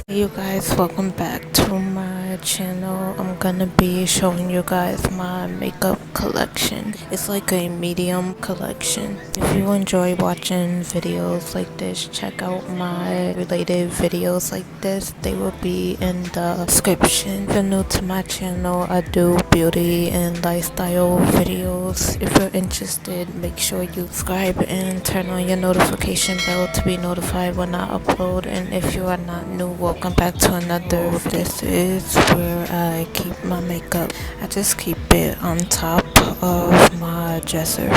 Hey you guys, welcome back to my channel. I'm gonna be showing you guys my makeup collection. It's like a medium collection. If you enjoy watching videos like this, check out my related videos like this. They will be in the description. If you're new to my channel, I do beauty and lifestyle videos. If you're interested, make sure you subscribe and turn on your notification bell to be notified when I upload. And if you are not new, welcome back to another. This is where I keep my makeup. I just keep it on top of my dresser.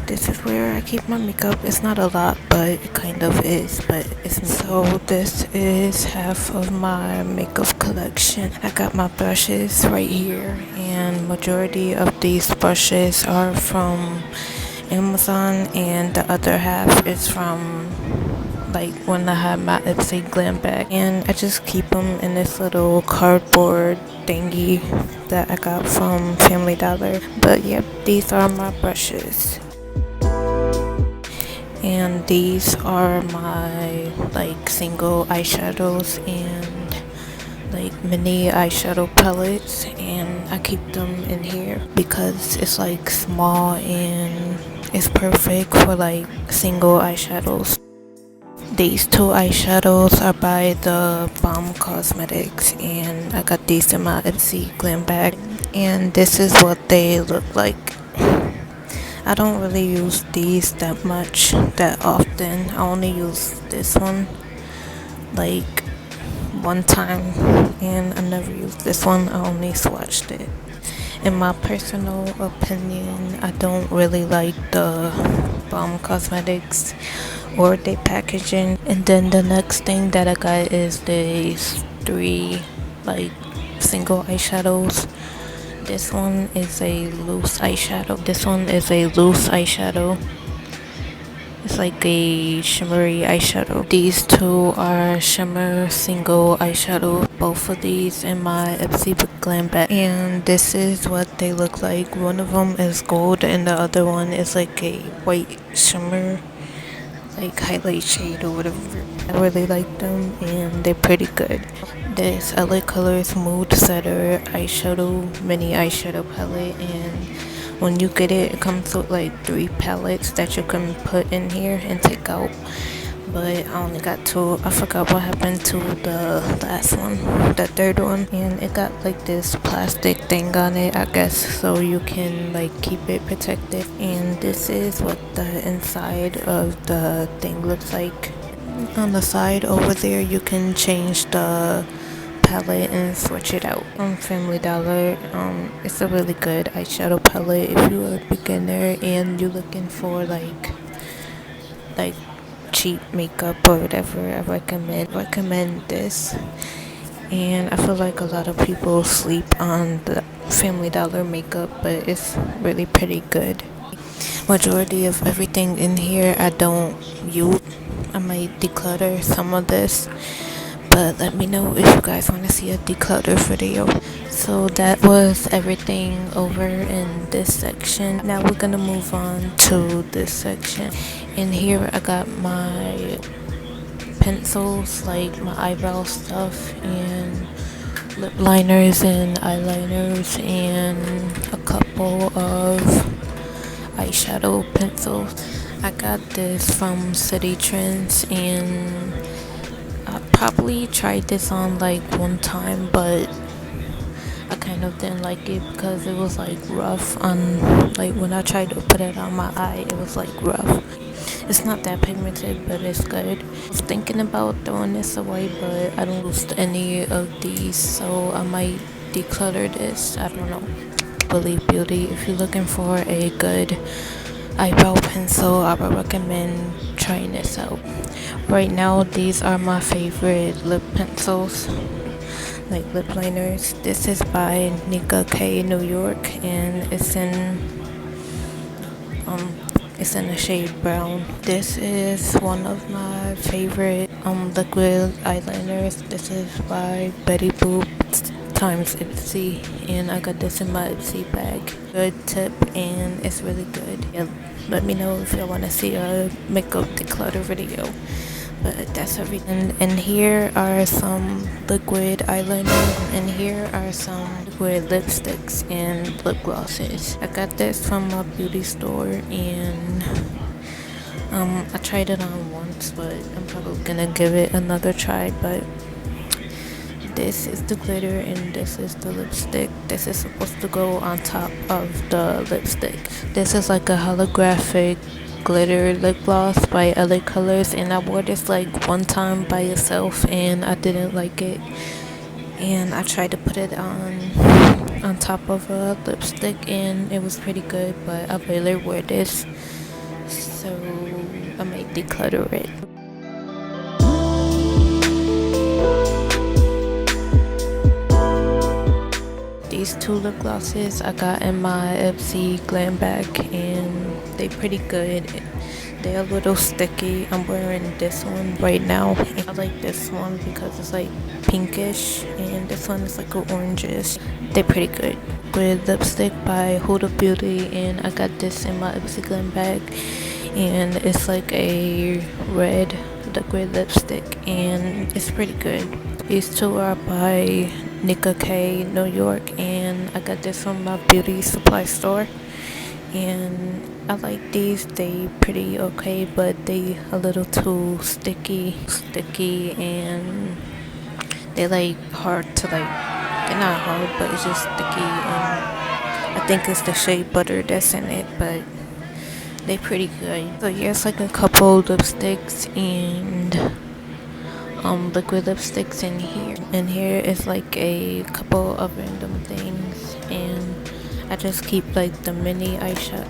This is where I keep my makeup. It's not a lot, but it kind of is, but it's not. So this is half of my makeup collection. I got my brushes right here, and majority of these brushes are from Amazon, and the other half is from like when I had my Ipsy glam bag, and I just keep them in this little cardboard thingy that I got from Family Dollar. But yep, these are my brushes, and these are my like single eyeshadows and like mini eyeshadow palettes, and I keep them in here because it's like small and it's perfect for like single eyeshadows. These two eyeshadows are by the Balm Cosmetics, and I got these in my Ipsy glam bag, and this is what they look like. I don't really use these that often. I only use this one like one time, and I never used this one. I only swatched it. In my personal opinion, I don't really like the Balm Cosmetics or their packaging. And then the next thing that I got is these three like single eyeshadows. This one is a loose eyeshadow. This one is a loose eyeshadow. It's like a shimmery eyeshadow. These two are shimmer single eyeshadow. Both of these in my Ipsy glam bag. And this is what they look like. One of them is gold and the other one is like a white shimmer, like highlight shade or whatever. I really like them and they're pretty good. This LA Colors Mood Setter eyeshadow, mini eyeshadow palette, and when you get it, it comes with like 3 palettes that you can put in here and take out. But I only got 2. I forgot what happened to the last one, the third one, and it got like this plastic thing on it, I guess, so you can like keep it protected. And this is what the inside of the thing looks like. On the side over there, you can change the palette and switch it out. Family Dollar, it's a really good eyeshadow palette if you're a beginner and you're looking for like cheap makeup or whatever. I recommend this. And I feel like a lot of people sleep on the Family Dollar makeup, but it's really pretty good. Majority of everything in here I don't use. I might declutter some of this, but let me know if you guys want to see a declutter video. So that was everything over in this section. Now we're gonna move on to this section. In here I got my pencils, like my eyebrow stuff, and lip liners and eyeliners, and a couple of eyeshadow pencils. I got this from City Trends, and I probably tried this on like one time, but I kind of didn't like it because it was like rough on, like when I tried to put it on my eye, it was like rough. It's not that pigmented, but it's good. I was thinking about throwing this away, but I don't use any of these, so I might declutter this. I don't know. Believe Beauty, if you're looking for a good eyebrow pencil, I would recommend trying this out. Right now, these are my favorite lip pencils, like lip liners. This is by Nika K New York, and it's in the shade brown. This is one of my favorite liquid eyeliners. This is by Betty Boop times Ipsy, and I got this in my Ipsy bag. Good tip, and it's really good. Yeah, let me know if you want to see a makeup declutter video. but that's everything. And here are some liquid eyeliner, and here are some liquid lipsticks and lip glosses. I got this from a beauty store, and I tried it on once, but I'm probably gonna give it another try. But this is the glitter and this is the lipstick. This is supposed to go on top of the lipstick. This is like a holographic glitter lip gloss by LA Colors, and I wore this like one time by itself and I didn't like it, and I tried to put it on top of a lipstick and it was pretty good, but I really wear this, so I might declutter it. These two lip glosses I got in my Ipsy glam bag and they pretty good. They're a little sticky. I'm wearing this one right now. I like this one because it's like pinkish, and this one is like a orangish. They're pretty good. With lipstick by Huda Beauty, and I got this in my Ipsy glam bag, and it's like a red liquid lipstick and it's pretty good. These two are by Nika K, New York, and I got this from my beauty supply store, and I like these. They pretty okay, but they a little too sticky, and they like hard to like, they're not hard, but it's just sticky, and I think it's the shea butter that's in it, but they pretty good. So yeah, it's like a couple lipsticks and liquid lipsticks in here. And here is like a couple of random things, and I just keep like the mini eyeshadow,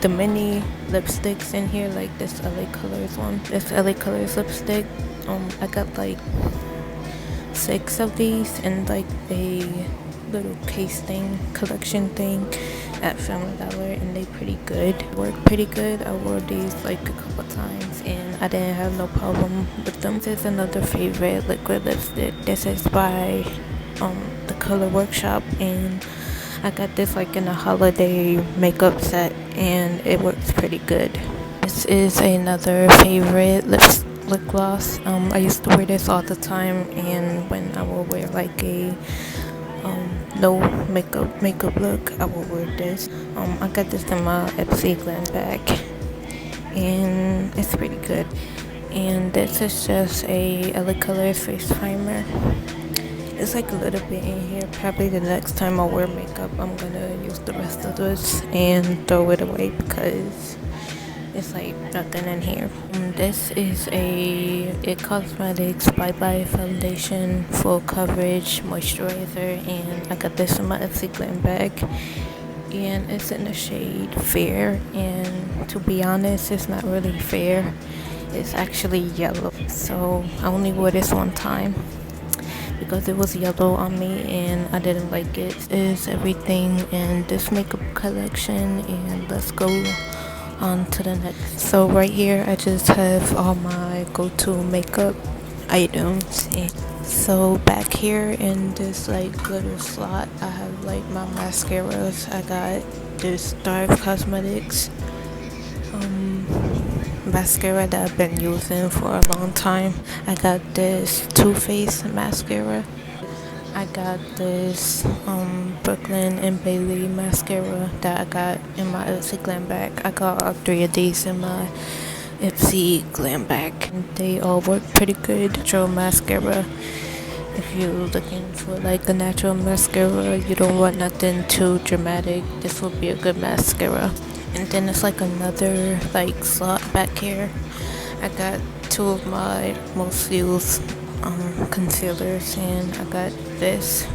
the mini lipsticks in here, like this LA Colors one. This LA Colors lipstick, I got like 6 of these in like a little case thing, collection thing at Family Dollar, and they pretty good. Work pretty good. I wore these like a couple times and I didn't have no problem with them. This is another favorite liquid lipstick. This is by the Color Workshop, and I got this like in a holiday makeup set and it works pretty good. This is another favorite lip gloss. I used to wear this all the time, and when I will wear like a no makeup look, I will wear this. I got this in my Ipsy glam bag and it's pretty good. And this is just a LA Colors face primer. It's like a little bit in here. Probably the next time I wear makeup, I'm gonna use the rest of this and throw it away because it's like nothing in here. This is a It Cosmetics Bye Bye Foundation Full Coverage Moisturizer, and I got this in my Ipsy glam bag, and it's in the shade Fair, and to be honest, it's not really fair. It's actually yellow, so I only wore this one time because it was yellow on me and I didn't like it. This is everything in this makeup collection, and let's go on to the next. So right here I just have all my go-to makeup items, and so back here in this like little slot I have like my mascaras. I got this Dark Cosmetics mascara that I've been using for a long time. I got this Too Faced mascara. I got this Brooklyn and Bailey mascara that I got in my Ipsy glam bag. I got all 3 of these in my Ipsy glam bag. They all work pretty good. Natural mascara. If you're looking for like a natural mascara, you don't want nothing too dramatic, this would be a good mascara. And then it's like another like slot back here. I got 2 of my most used concealers, and I got this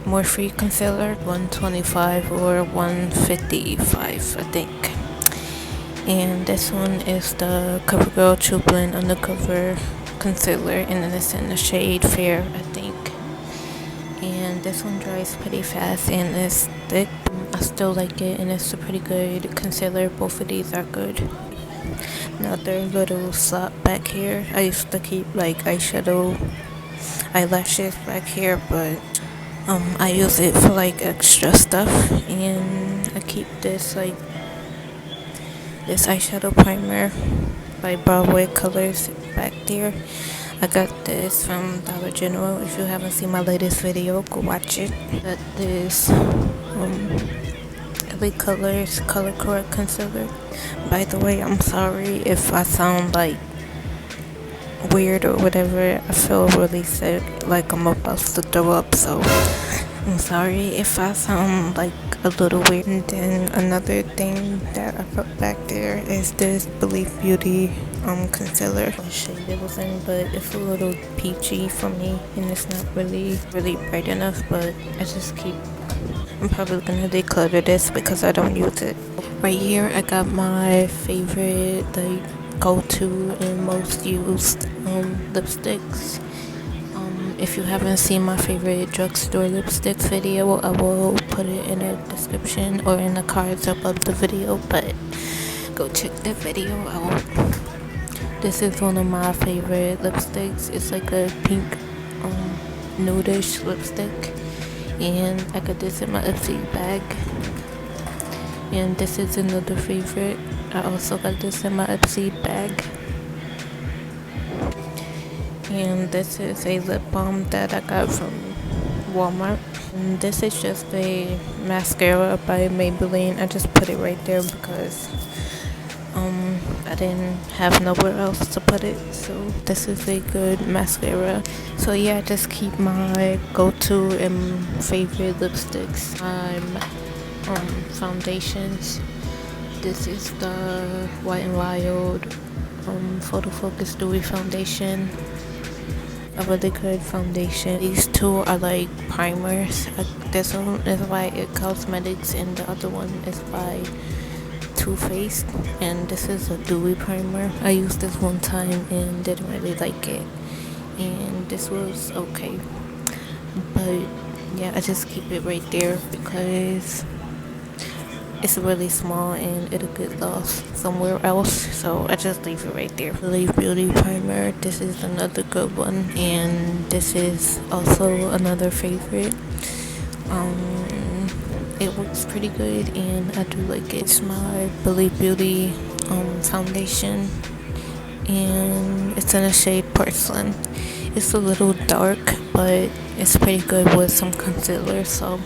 Morphe concealer, 125 or 155 I think. And this one is the CoverGirl True Blend Undercover Concealer, and then it's in the shade Fair I think. And this one dries pretty fast and it's thick. I still like it, and it's a pretty good concealer. Both of these are good. Another little slot back here. I used to keep like eyeshadow, eyelashes back here, but I use it for like extra stuff, and I keep this like this eyeshadow primer by Broadway Colors back there. I got this from Dollar General. If you haven't seen my latest video, go watch it. Got this LA Colors Color Correct Concealer. By the way, I'm sorry if I sound like weird or whatever. I feel really sick, like I'm about to throw up, so I'm sorry if I sound like a little weird. And then another thing that I put back there is this Believe Beauty concealer. What shade it was in, but it's a little peachy for me, and it's not really bright enough, but I'm probably gonna declutter this because I don't use it. Right here I got my favorite go-to and most used lipsticks. If you haven't seen my favorite drugstore lipsticks video, I will put it in the description or in the cards above the video, but go check that video out. This is one of my favorite lipsticks. It's like a pink nudish lipstick, and I got this in my Ipsy bag. And this is another favorite. I also got this in my Ipsy bag. And this is a lip balm that I got from Walmart. And this is just a mascara by Maybelline. I just put it right there because I didn't have nowhere else to put it. So this is a good mascara. So yeah, I just keep my go-to and favorite lipsticks. Foundations. This is the Wet n Wild Photo Focus Dewy Foundation. A really good foundation. These two are like primers. This one is by It Cosmetics and the other one is by Too Faced, and this is a dewy primer. I used this one time and didn't really like it, and this was okay, but yeah, I just keep it right there because it's really small and it'll get lost somewhere else, so I just leave it right there. Believe Beauty primer. This is another good one, and this is also another favorite. It works pretty good and I do like it. It's my Believe Beauty foundation, and it's in the shade Porcelain. It's a little dark, but it's pretty good with some concealer, so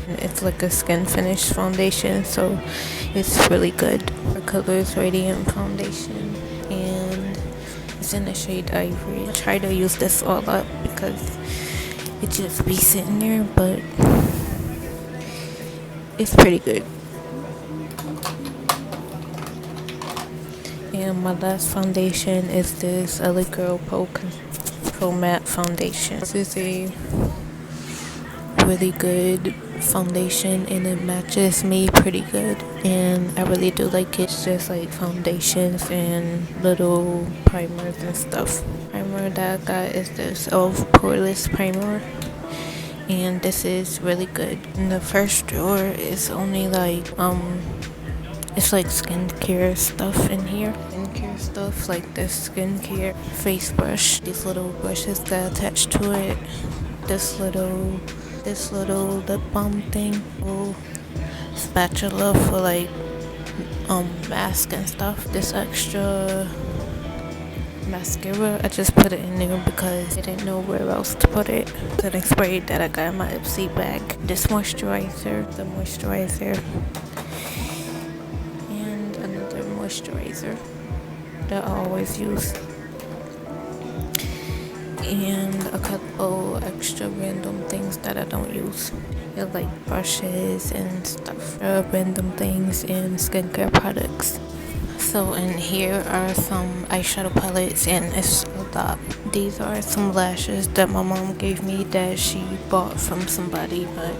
it's like a skin finish foundation, so it's really good. The Colors Radiant Foundation, and it's in the shade Ivory. I try to use this all up because it just be sitting there, but it's pretty good. And my last foundation is this LA Girl Pro Matte Foundation. This is a really good foundation and it matches me pretty good, and I really do like it. It's just like foundations and little primers and stuff. Primer that I got is this e.l.f. Poreless Primer, and this is really good. In the first drawer is only like it's like skincare stuff in here. Skincare stuff like this skincare face brush, these little brushes that attach to it, this little lip balm thing, spatula for like mask and stuff. This extra mascara, I just put it in there because I didn't know where else to put it. Setting spray that I got in my Ipsy bag. This moisturizer, the moisturizer, and another moisturizer that I always use, and a couple extra random things that I don't use. They're like brushes and stuff, random things and skincare products. So in here are some eyeshadow palettes, and it's a lot. These are some lashes that my mom gave me that she bought from somebody, but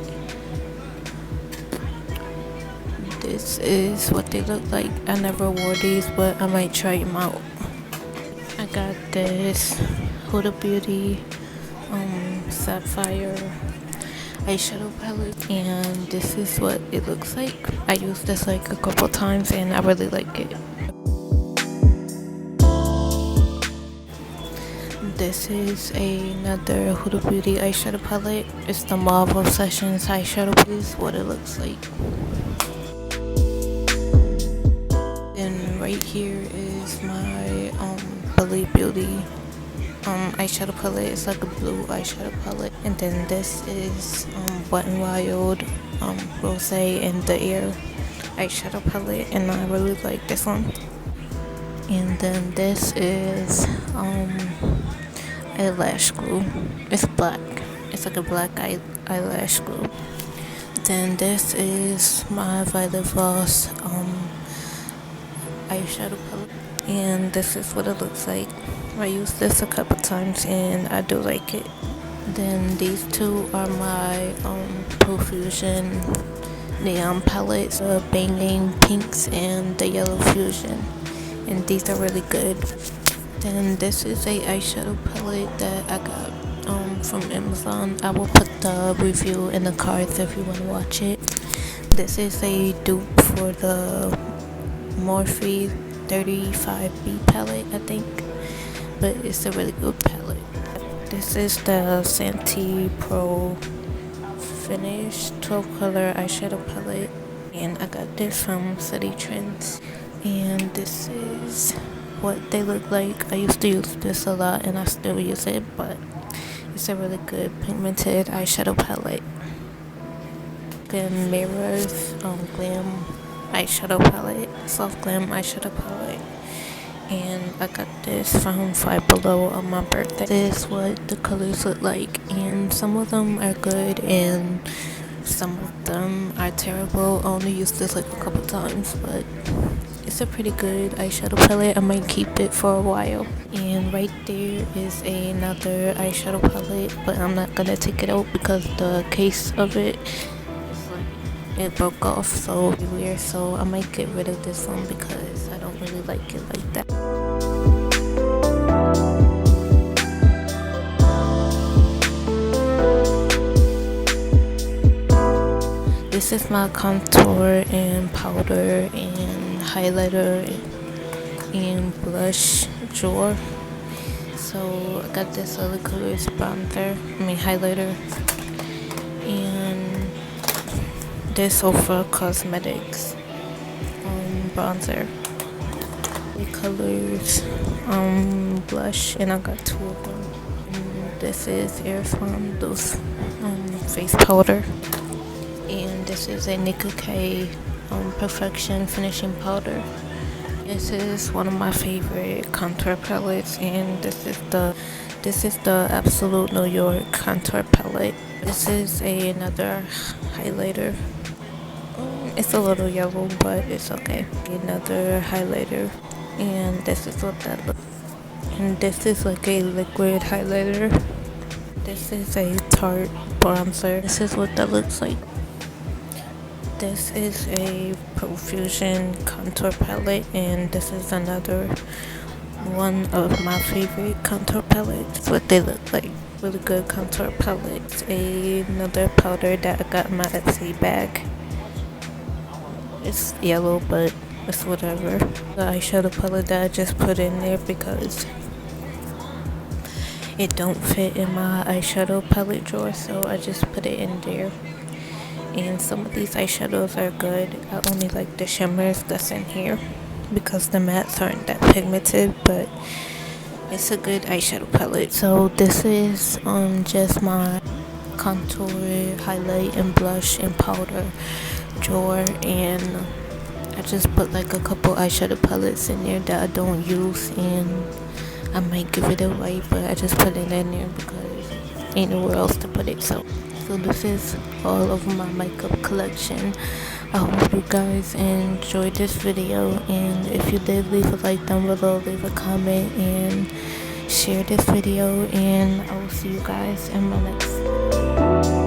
this is what they look like. I never wore these, but I might try them out. I got this Huda Beauty Sapphire eyeshadow palette, and this is what it looks like. I used this like a couple times and I really like it. This is another Huda Beauty eyeshadow palette. It's the Mauve Obsessions eyeshadow. This is what it looks like. And right here is is my Believe Beauty eyeshadow palette. It's like a blue eyeshadow palette. And then this is Wet n Wild Rose in the Air eyeshadow palette, and I really like this one. And then this is eyelash glue. It's black. It's like a black eyelash glue. Then this is my Violet Voss eyeshadow palette, and this is what it looks like. I used this a couple times and I do like it. Then these two are my Profusion neon palettes, the Banging Pinks and the Yellow Fusion, and these are really good. Then this is a eyeshadow palette that I got from Amazon. I will put the review in the cards if you want to watch it. This is a dupe for the Morphe 35B palette, I think, but it's a really good palette. This is the Santee Pro Finish 12 color eyeshadow palette, and I got this from City Trends, and this is what they look like. I used to use this a lot and I still use it, but it's a really good pigmented eyeshadow palette. Then Mirrors Glam eyeshadow palette, soft glam eyeshadow palette, and I got this from Five Below on my birthday. This is what the colors look like, and some of them are good and some of them are terrible. I only used this like a couple times, but it's a pretty good eyeshadow palette. I might keep it for a while. And right there is another eyeshadow palette, but I'm not gonna take it out because the case of it broke off, so weird. So I might get rid of this one because I don't really like it like that. This is my contour and powder and highlighter and blush drawer. So I got this other colors highlighter, and this Ofra Cosmetics bronzer. The colors blush, and I got two of them. And this is Airframe Loose face powder, and this is a Nicka K Perfection finishing powder. This is one of my favorite contour palettes, and this is the Absolute New York contour palette. This is another highlighter. It's a little yellow, but it's okay. Another highlighter, and this is what that looks like. And this is like a liquid highlighter. This is a Tarte bronzer. This is what that looks like. This is a Profusion contour palette, and this is another one of my favorite contour palettes. That's what they look like. Really good contour palettes. Another powder that I got in my Etsy bag. It's yellow, but it's whatever. The eyeshadow palette that I just put in there because it don't fit in my eyeshadow palette drawer, so I just put it in there. And some of these eyeshadows are good. I only like the shimmers that's in here because the mattes aren't that pigmented, but it's a good eyeshadow palette. So this is just my contour, highlight, and blush and powder drawer, and I just put like a couple eyeshadow palettes in there that I don't use, and I might give it away, but I just put it in there because ain't nowhere else to put it. So this is all of my makeup collection. I hope you guys enjoyed this video, and if you did, leave a like down below, leave a comment, and share this video, and I will see you guys in my next